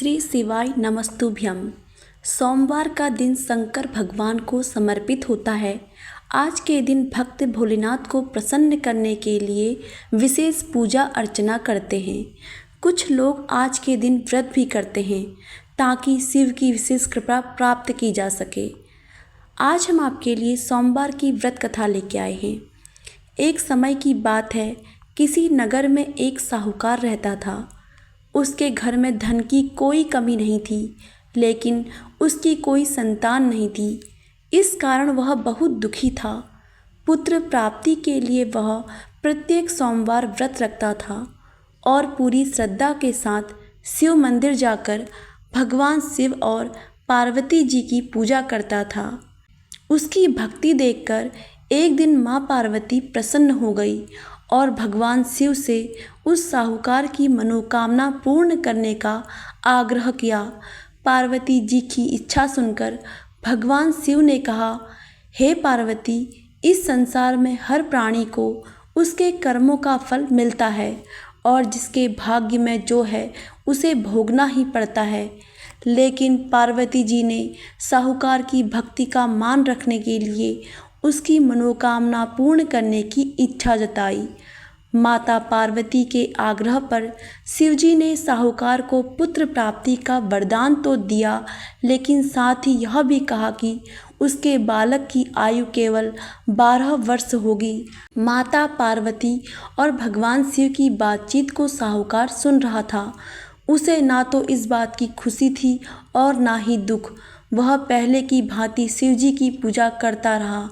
श्री शिवाय नमस्तुभ्यम। सोमवार का दिन शंकर भगवान को समर्पित होता है। आज के दिन भक्त भोलेनाथ को प्रसन्न करने के लिए विशेष पूजा अर्चना करते हैं। कुछ लोग आज के दिन व्रत भी करते हैं ताकि शिव की विशेष कृपा प्राप्त की जा सके। आज हम आपके लिए सोमवार की व्रत कथा लेके आए हैं। एक समय की बात है, किसी नगर में एक साहूकार रहता था। उसके घर में धन की कोई कमी नहीं थी, लेकिन उसकी कोई संतान नहीं थी। इस कारण वह बहुत दुखी था। पुत्र प्राप्ति के लिए वह प्रत्येक सोमवार व्रत रखता था और पूरी श्रद्धा के साथ शिव मंदिर जाकर भगवान शिव और पार्वती जी की पूजा करता था। उसकी भक्ति देखकर एक दिन माँ पार्वती प्रसन्न हो गई और भगवान शिव से उस साहूकार की मनोकामना पूर्ण करने का आग्रह किया। पार्वती जी की इच्छा सुनकर भगवान शिव ने कहा, हे पार्वती, इस संसार में हर प्राणी को उसके कर्मों का फल मिलता है और जिसके भाग्य में जो है उसे भोगना ही पड़ता है। लेकिन पार्वती जी ने साहूकार की भक्ति का मान रखने के लिए उसकी मनोकामना पूर्ण करने की इच्छा जताई। माता पार्वती के आग्रह पर शिवजी ने साहूकार को पुत्र प्राप्ति का वरदान तो दिया, लेकिन साथ ही यह भी कहा कि उसके बालक की आयु केवल 12 वर्ष होगी। माता पार्वती और भगवान शिव की बातचीत को साहूकार सुन रहा था। उसे ना तो इस बात की खुशी थी और ना ही दुख। वह पहले की भांति शिवजी की पूजा करता रहा।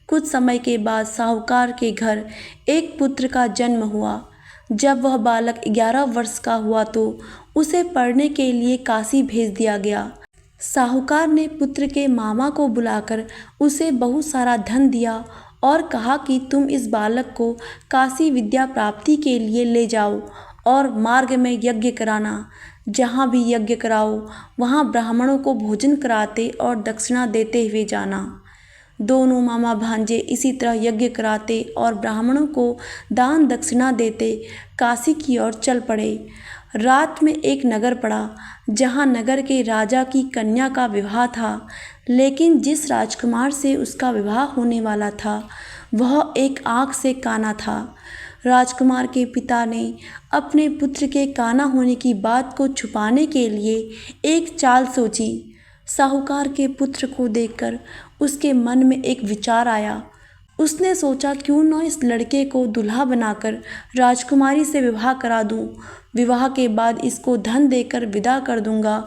कुछ समय के बाद साहूकार के घर एक पुत्र का जन्म हुआ। जब वह बालक 11 वर्ष का हुआ तो उसे पढ़ने के लिए काशी भेज दिया गया। साहूकार ने पुत्र के मामा को बुलाकर उसे बहुत सारा धन दिया और कहा कि तुम इस बालक को काशी विद्या प्राप्ति के लिए ले जाओ और मार्ग में यज्ञ कराना। जहाँ भी यज्ञ कराओ वहाँ ब्राह्मणों को भोजन कराते और दक्षिणा देते हुए जाना। दोनों मामा भांजे इसी तरह यज्ञ कराते और ब्राह्मणों को दान दक्षिणा देते काशी की ओर चल पड़े। रात में एक नगर पड़ा जहाँ नगर के राजा की कन्या का विवाह था, लेकिन जिस राजकुमार से उसका विवाह होने वाला था वह एक आँख से काना था। राजकुमार के पिता ने अपने पुत्र के काना होने की बात को छुपाने के लिए एक चाल सोची। साहूकार के पुत्र को देखकर उसके मन में एक विचार आया। उसने सोचा, क्यों न इस लड़के को दूल्हा बनाकर राजकुमारी से विवाह करा दूं। विवाह के बाद इसको धन देकर विदा कर दूंगा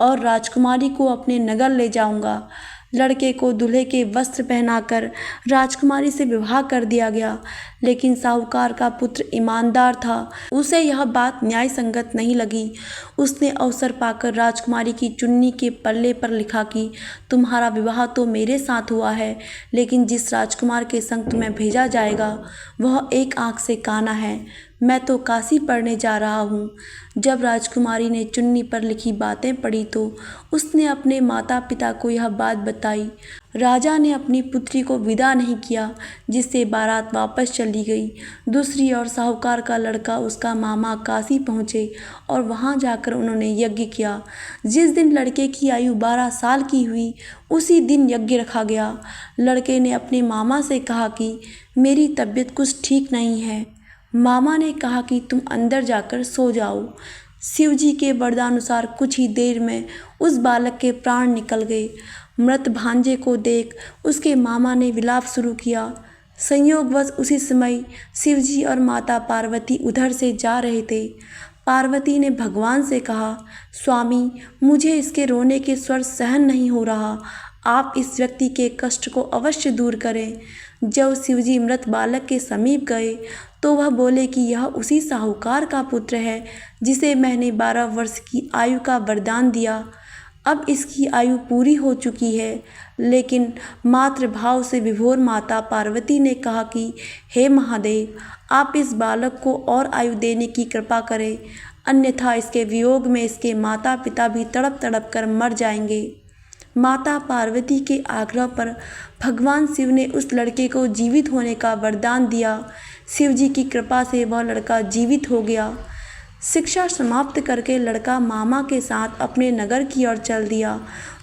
और राजकुमारी को अपने नगर ले जाऊंगा। लड़के को दूल्हे के वस्त्र पहनाकर राजकुमारी से विवाह कर दिया गया, लेकिन साहूकार का पुत्र ईमानदार था। उसे यह बात न्याय संगत नहीं लगी। उसने अवसर पाकर राजकुमारी की चुन्नी के पल्ले पर लिखा कि तुम्हारा विवाह तो मेरे साथ हुआ है, लेकिन जिस राजकुमार के संग तुम्हें भेजा जाएगा वह एक आँख से काना है। मैं तो काशी पढ़ने जा रहा हूँ। जब राजकुमारी ने चुन्नी पर लिखी बातें पढ़ी तो उसने अपने माता पिता को यह बात बताई। राजा ने अपनी पुत्री को विदा नहीं किया, जिससे बारात वापस चली गई। दूसरी ओर साहूकार का लड़का उसका मामा काशी पहुँचे और वहाँ जाकर उन्होंने यज्ञ किया। जिस दिन लड़के की आयु 12 साल की हुई उसी दिन यज्ञ रखा गया। लड़के ने अपने मामा से कहा कि मेरी तबीयत कुछ ठीक नहीं है। मामा ने कहा कि तुम अंदर जाकर सो जाओ। शिवजी के वरदानुसार कुछ ही देर में उस बालक के प्राण निकल गए। मृत भांजे को देख उसके मामा ने विलाप शुरू किया। संयोगवश उसी समय शिवजी और माता पार्वती उधर से जा रहे थे। पार्वती ने भगवान से कहा, स्वामी, मुझे इसके रोने के स्वर सहन नहीं हो रहा। आप इस व्यक्ति के कष्ट को अवश्य दूर करें। जब शिवजी मृत बालक के समीप गए तो वह बोले कि यह उसी साहूकार का पुत्र है जिसे मैंने 12 वर्ष की आयु का वरदान दिया। अब इसकी आयु पूरी हो चुकी है। लेकिन मातृभाव से विभोर माता पार्वती ने कहा कि हे महादेव, आप इस बालक को और आयु देने की कृपा करें, अन्यथा इसके वियोग में इसके माता पिता भी तड़प तड़प कर मर जाएंगे। माता पार्वती के आग्रह पर भगवान शिव ने उस लड़के को जीवित होने का वरदान दिया। शिवजी की कृपा से वह लड़का जीवित हो गया। शिक्षा समाप्त करके लड़का मामा के साथ अपने नगर की ओर चल दिया।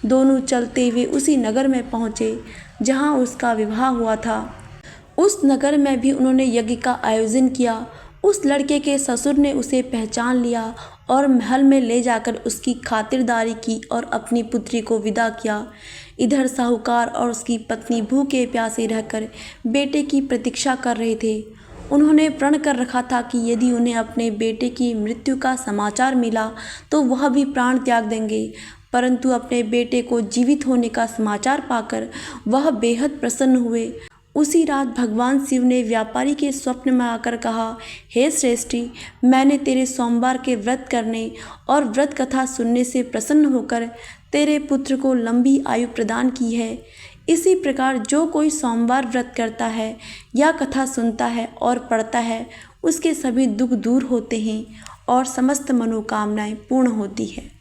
दोनों चलते हुए उसी नगर में पहुँचे जहाँ उसका विवाह हुआ था। उस नगर में भी उन्होंने यज्ञ का आयोजन किया। उस लड़के के ससुर ने उसे पहचान लिया और महल में ले जाकर उसकी खातिरदारी की और अपनी पुत्री को विदा किया। इधर साहूकार और उसकी पत्नी भूखे प्यासे रहकर बेटे की प्रतीक्षा कर रहे थे। उन्होंने प्रण कर रखा था कि यदि उन्हें अपने बेटे की मृत्यु का समाचार मिला तो वह भी प्राण त्याग देंगे, परंतु अपने बेटे को जीवित होने का समाचार पाकर वह बेहद प्रसन्न हुए। उसी रात भगवान शिव ने व्यापारी के स्वप्न में आकर कहा, हे श्रेष्ठी, मैंने तेरे सोमवार के व्रत करने और व्रत कथा सुनने से प्रसन्न होकर तेरे पुत्र को लंबी आयु प्रदान की है। इसी प्रकार जो कोई सोमवार व्रत करता है या कथा सुनता है और पढ़ता है, उसके सभी दुख दूर होते हैं और समस्त मनोकामनाएं पूर्ण होती है।